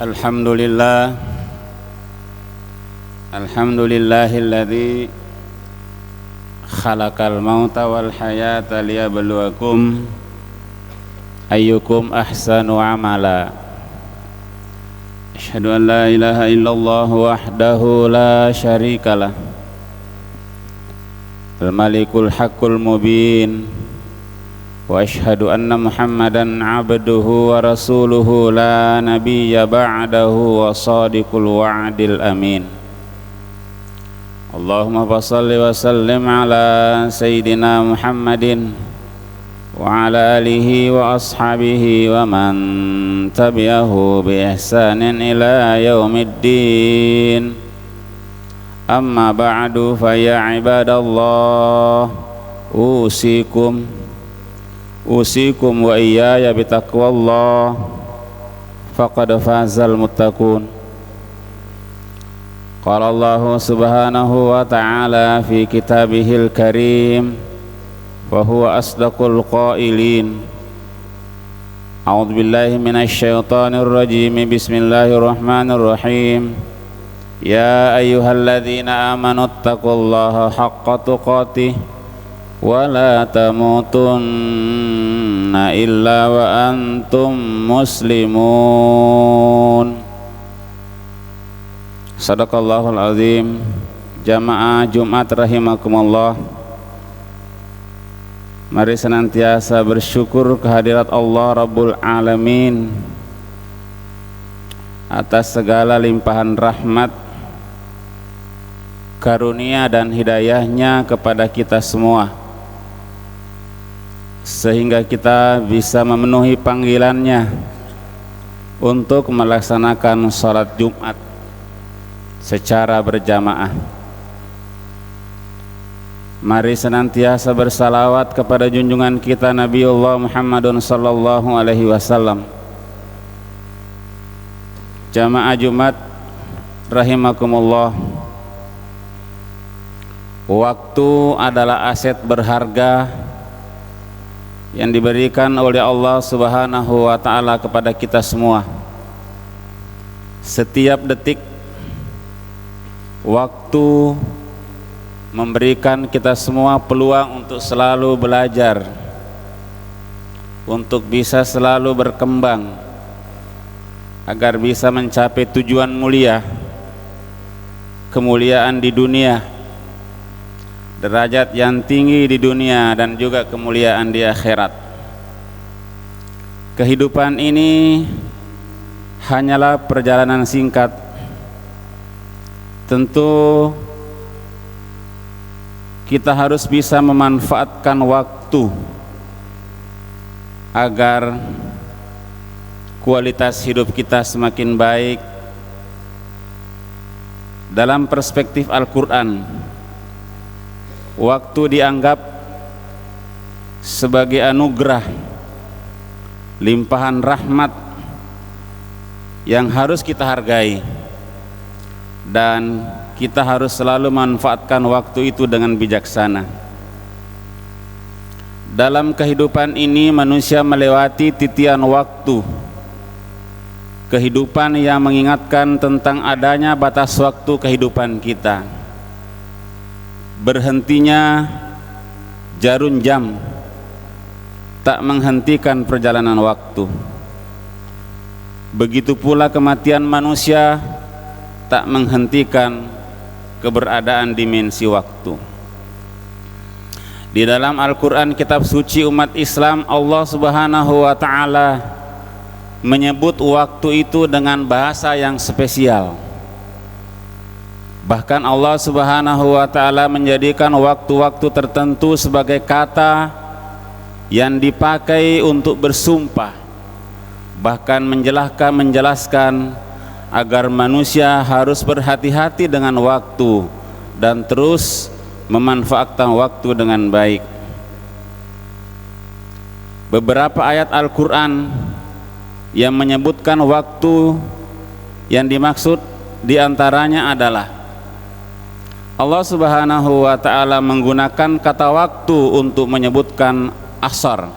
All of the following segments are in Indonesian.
Alhamdulillah, alhamdulillahilladzi khalaqal mauta wal hayata liyabluwakum ayyukum ahsanu amala. Asyhadu an la ilaha illallah wahdahu la syarikalah, al-malikul haqqul mubin, wa asyhadu anna Muhammadan abduhu wa rasuluhu la nabiyya ba'dahu wa sadiqul wa'dil amin. Allahumma fassalli wa sallim ala sayyidina Muhammadin wa ala alihi wa ashabihi wa man tabi'ahu bi ihsanin ila yaumiddin. Amma ba'du, fa ya ibadallah, usikum wa iyaya bitaqwallah, faqad fazal muttaqun. Qala Allah subhanahu wa ta'ala fi kitabihil karim wa huwa asdaqul qailin. A'udzu billahi minasy syaithanir rajim. Bismillahirrahmanirrahim. Ya ayyuhalladzina amanu taqullaha haqqa tuqatih wa la tamutunna illa wa antum muslimun. Sadaqallahul azim. Jamaah Jumat rahimakumullah, mari senantiasa bersyukur kehadirat Allah Rabbul Alamin atas segala limpahan rahmat, karunia dan hidayahnya kepada kita semua, sehingga kita bisa memenuhi panggilannya untuk melaksanakan salat Jumat secara berjamaah. Mari senantiasa bersalawat kepada junjungan kita Nabiullah Muhammadun sallallahu alaihi wasallam. Jamaah Jumat rahimakumullah, waktu adalah aset berharga yang diberikan oleh Allah Subhanahu wa ta'ala kepada kita semua. Setiap detik waktu memberikan kita semua peluang untuk selalu belajar, untuk bisa selalu berkembang, agar bisa mencapai tujuan mulia, kemuliaan di dunia, derajat yang tinggi di dunia, dan juga kemuliaan di akhirat. Kehidupan ini hanyalah perjalanan singkat. Tentu kita harus bisa memanfaatkan waktu agar kualitas hidup kita semakin baik. Dalam perspektif Al-Quran, waktu dianggap sebagai anugerah, limpahan rahmat yang harus kita hargai, dan kita harus selalu manfaatkan waktu itu dengan bijaksana. Dalam kehidupan ini manusia melewati titian waktu, kehidupan yang mengingatkan tentang adanya batas waktu kehidupan kita. Berhentinya jarum jam tak menghentikan perjalanan waktu. Begitu pula kematian manusia tak menghentikan keberadaan dimensi waktu. Di dalam Al-Quran, kitab suci umat Islam, Allah Subhanahu wa ta'ala menyebut waktu itu dengan bahasa yang spesial. Bahkan Allah Subhanahu wa ta'ala menjadikan waktu-waktu tertentu sebagai kata yang dipakai untuk bersumpah, bahkan menjelaskan agar manusia harus berhati-hati dengan waktu dan terus memanfaatkan waktu dengan baik. Beberapa ayat Al-Quran yang menyebutkan waktu yang dimaksud diantaranya adalah Allah Subhanahu wa ta'ala menggunakan kata waktu untuk menyebutkan asar.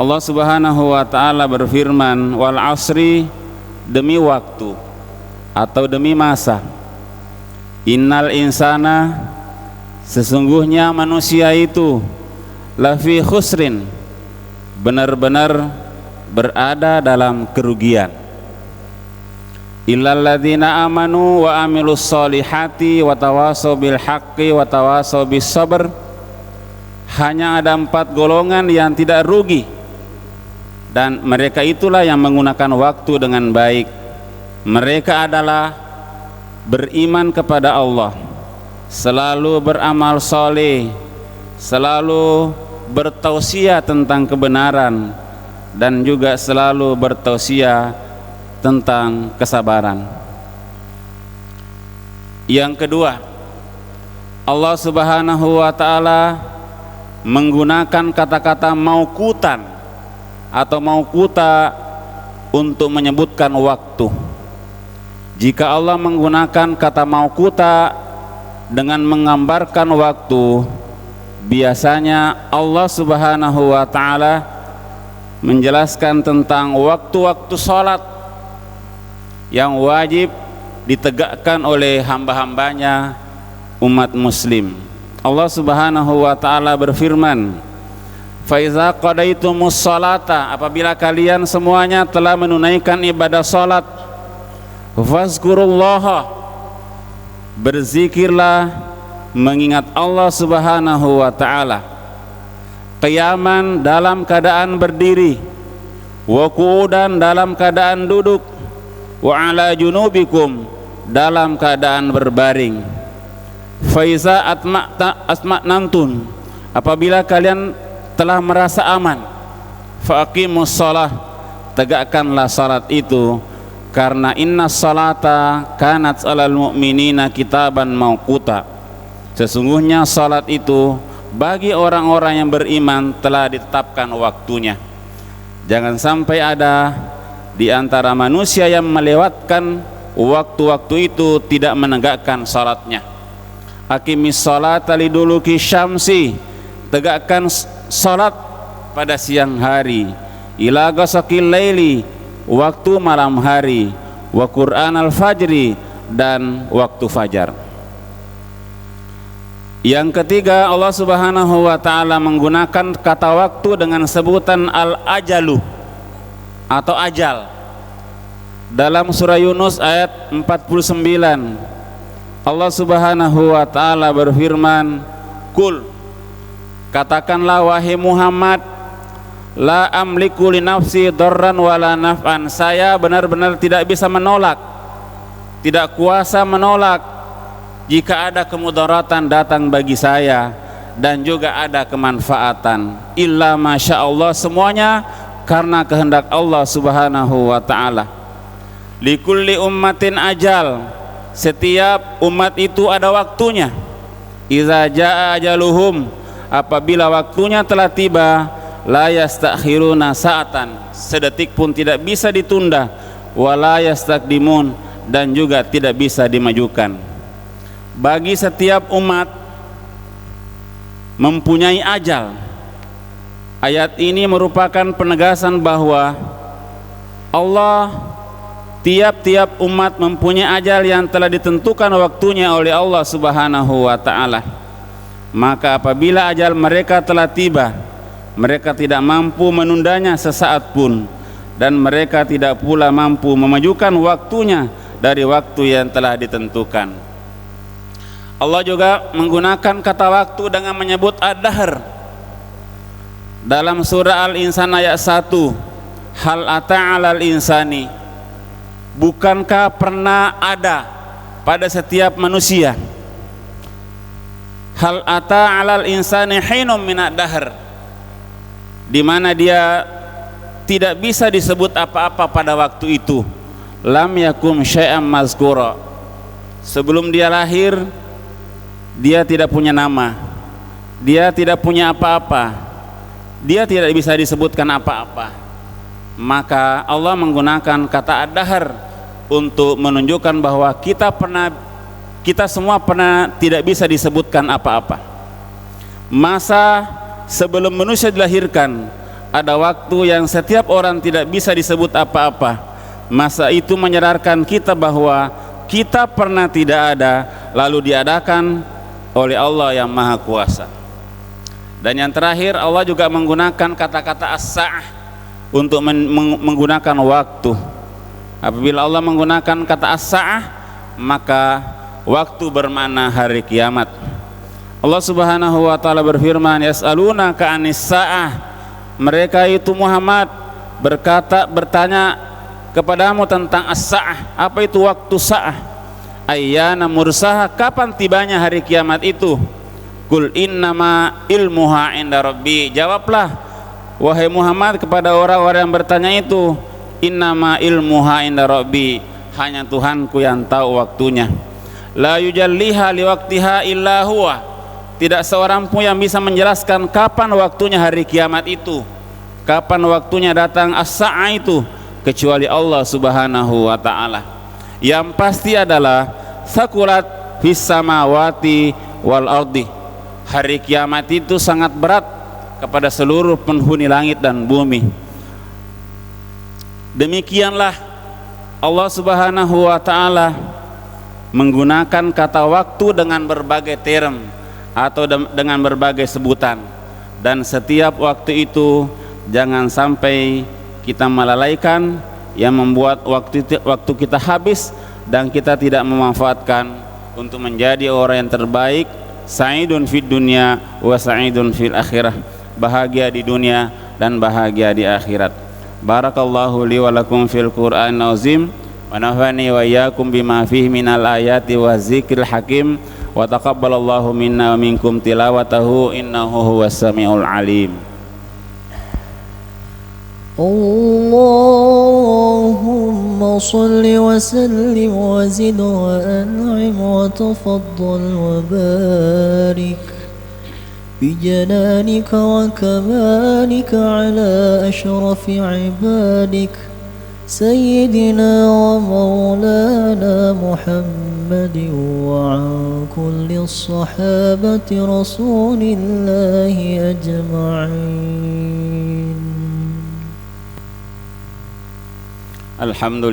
Allah Subhanahu wa taala berfirman, wal asri, demi waktu atau demi masa. Innal insana, sesungguhnya manusia itu, lafi khusrin, benar-benar berada dalam kerugian. Illal ladzina amanu wa amilus solihati wa tawasaw bil haqqi wa tawasaw bis sabr. Hanya ada 4 golongan yang tidak rugi, dan mereka itulah yang menggunakan waktu dengan baik. Mereka adalah beriman kepada Allah, selalu beramal soleh, selalu bertausiah tentang kebenaran, dan juga selalu bertausiah tentang kesabaran. Yang kedua, Allah Subhanahu wa taala menggunakan kata-kata mauqutan atau mauquta untuk menyebutkan waktu. Jika Allah menggunakan kata mauquta dengan menggambarkan waktu, biasanya Allah Subhanahu wa taala menjelaskan tentang waktu-waktu salat yang wajib ditegakkan oleh hamba-hambanya umat muslim. Allah Subhanahu wa taala berfirman, fa iza qadaitumus salata, apabila kalian semuanya telah menunaikan ibadah salat, fazkurullaha, berzikirlah mengingat Allah Subhanahu wa taala, qiyaman, dalam keadaan berdiri, wa qu'udan, dalam keadaan duduk, wa ala junubikum, dalam keadaan berbaring. Faiza asma'nantun, apabila kalian telah merasa aman, faqimus shalah, tegakkanlah salat itu, karena inna salata kanat alal mu'minina kitaban mauquta, sesungguhnya salat itu bagi orang-orang yang beriman telah ditetapkan waktunya. Jangan sampai ada di antara manusia yang melewatkan waktu-waktu itu, tidak menegakkan salatnya. Aqimis salata liduluki syamsi, tegakkan salat pada siang hari, ila ghasaqil laili, waktu malam hari, wa qur'anal fajri, dan waktu fajar. Yang ketiga, Allah Subhanahu wa taala menggunakan kata waktu dengan sebutan al-ajalu atau ajal. Dalam surah Yunus ayat 49, Allah Subhanahu wa taala berfirman, kul, katakanlah wahai Muhammad, la amliku li nafsi darran wala naf'an, saya benar-benar tidak bisa menolak, tidak kuasa menolak jika ada kemudaratan datang bagi saya dan juga ada kemanfaatan, illa masya Allah, semuanya karena kehendak Allah Subhanahu wa ta'ala. Likulli ummatin ajal, setiap umat itu ada waktunya. Iza jaa ajaluhum, apabila waktunya telah tiba, la yastakhiruna sa'atan, sedetik pun tidak bisa ditunda, wala yastaqdimun, dan juga tidak bisa dimajukan. Bagi setiap umat mempunyai ajal. Ayat ini merupakan penegasan bahwa Allah, tiap-tiap umat mempunyai ajal yang telah ditentukan waktunya oleh Allah Subhanahu wa ta'ala. Maka apabila ajal mereka telah tiba, mereka tidak mampu menundanya sesaat pun, dan mereka tidak pula mampu memajukan waktunya dari waktu yang telah ditentukan. Allah juga menggunakan kata waktu dengan menyebut ad-dahr. Dalam surah Al-Insan ayat 1, hal ata 'alal insani, bukankah pernah ada pada setiap manusia, hal ata 'alal insani hinum minad dahr, di mana dia tidak bisa disebut apa-apa pada waktu itu, lam yakum syai'am mazkura, sebelum dia lahir dia tidak punya nama, dia tidak punya apa-apa, dia tidak bisa disebutkan apa-apa. Maka Allah menggunakan kata ad-dahr untuk menunjukkan bahwa kita semua pernah tidak bisa disebutkan apa-apa. Masa sebelum manusia dilahirkan, ada waktu yang setiap orang tidak bisa disebut apa-apa. Masa itu menyadarkan kita bahwa kita pernah tidak ada, lalu diadakan oleh Allah yang Maha Kuasa. Dan yang terakhir, Allah juga menggunakan kata-kata as-sa'ah untuk menggunakan waktu. Apabila Allah menggunakan kata as-sa'ah, maka waktu bermakna hari kiamat. Allah Subhanahu wa taala berfirman, yas'alunaka 'anis sa'ah. Mereka itu Muhammad bertanya kepadamu tentang as-sa'ah. Apa itu waktu sa'ah? Ayyana mursaha, kapan tibanya hari kiamat itu? Qul innama ilmuha 'inda rabbi. Jawablah wahai Muhammad kepada orang-orang yang bertanya itu, innama ilmuha 'inda rabbi, hanya Tuhanku yang tahu waktunya. La yujalliha liwaqtiha illa huwa. Tidak seorang pun yang bisa menjelaskan kapan waktunya hari kiamat itu, kapan waktunya datang as-sa'ah itu, kecuali Allah Subhanahu wa ta'ala. Yang pasti adalah sakulat fis samawati wal ardi. Hari kiamat itu sangat berat kepada seluruh penghuni langit dan bumi. Demikianlah Allah Subhanahu wa ta'ala menggunakan kata waktu dengan berbagai term atau dengan berbagai sebutan, dan setiap waktu itu jangan sampai kita melalaikan yang membuat waktu kita habis dan kita tidak memanfaatkan untuk menjadi orang yang terbaik, sa'idun fid dunya wa sa'idun fil akhirah, bahagia di dunia dan bahagia di akhirat. Barakallahu li wa lakum fil Qur'anil azim wa nafa'ani wa iyyakum bima fihi minal ayati wa zikril hakim. Wa taqabbalallahu minna wa minkum tilawatahu innahu huwas samiul alim. Allahumma salli wa sallim wa zid wa an'im wa tafaddal wa barik bi jalanika wa kamalika ala ashrafi ibadik سيدنا ومولانا محمد وعن كل الصحابة رسول الله أجمعين. الحمد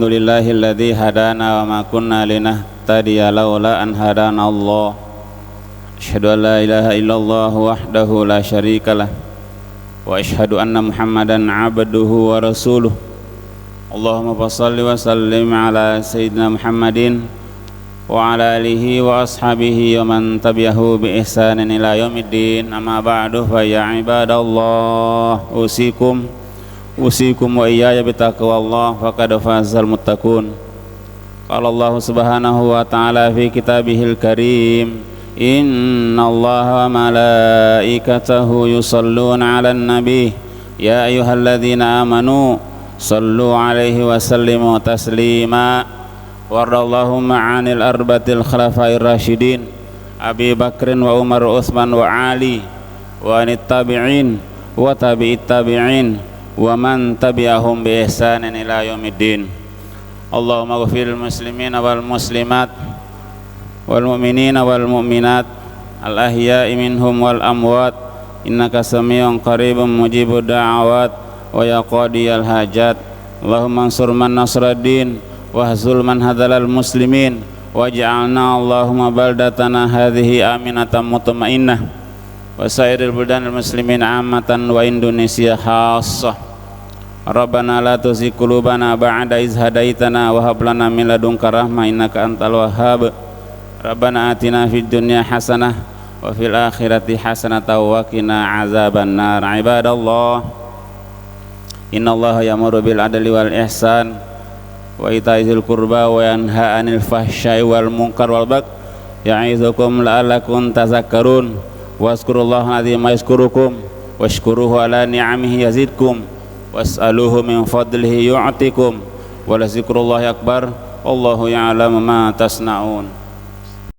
لله الذي هدانا وما كنا لنهتدي لولا أن هدانا الله. أشهد أن لا إله إلا الله وحده لا شريك له wa asyhadu anna Muhammadan abduhu wa rasuluh. Allahumma shalli wa sallim ala sayyidina Muhammadin wa ala alihi wa ashabihi wa man tabi'ahu bi ihsanin ila yaumiddin. Amma ba'du, fa ya ibadallah, usikum wa iyaya bitaqwallah, faqad fazal muttaqun. Qala Allah Subhanahu wa ta'ala fi kitabihil karim, Inna Allah wa malaikatahu yusalluna ala nabi ya ayyuhalladzina amanu sallu alaihi wa sallimu taslima. Warallahumma 'anil arbatil khulafair rasyidin Abi Bakrin wa Umar wa Utsman wa Ali wa anit tabi'in wa tabi'it tabi'in wa man tabi'ahum bi ihsanin ila yaumiddin. Allahumma ghfiril muslimina wal muslimat wal mu'minina wal mu'minat al ahya'i minhum wal amwat innaka sami'un qaribun mujibud da'awat wa ya qadiyal hajat. Allahumma ansur man nasraddin wa hazul man hadalal muslimin waj'alna Allahumma baldatana hadhihi aminatan mutmainnah wa sairil buldanil muslimin ammatan wa Indonesia khassah. Rabbana la tuzigh qulubana ba'da idh hadaitana wa hab lana min ladunka rahmah innaka antal wahhab. Rabbana atina fid dunya hasanah wa fil akhirati hasanah wa qina azabannar. Ibadallah, innallaha ya'muru bil adli wal ihsan wa ita'i dzil qurba wa yanha 'anil fahsya'i wal munkar wal baghi ya'idzukum la'allakum tadhakkarun. Wazkurullaha azima yazkurukum washkuruhu ala ni'amihi yazidkum was'aluhu min fadlihi yu'tikum wa la zikrullahi akbar. Wallahu ya'lamu ma tasna'un.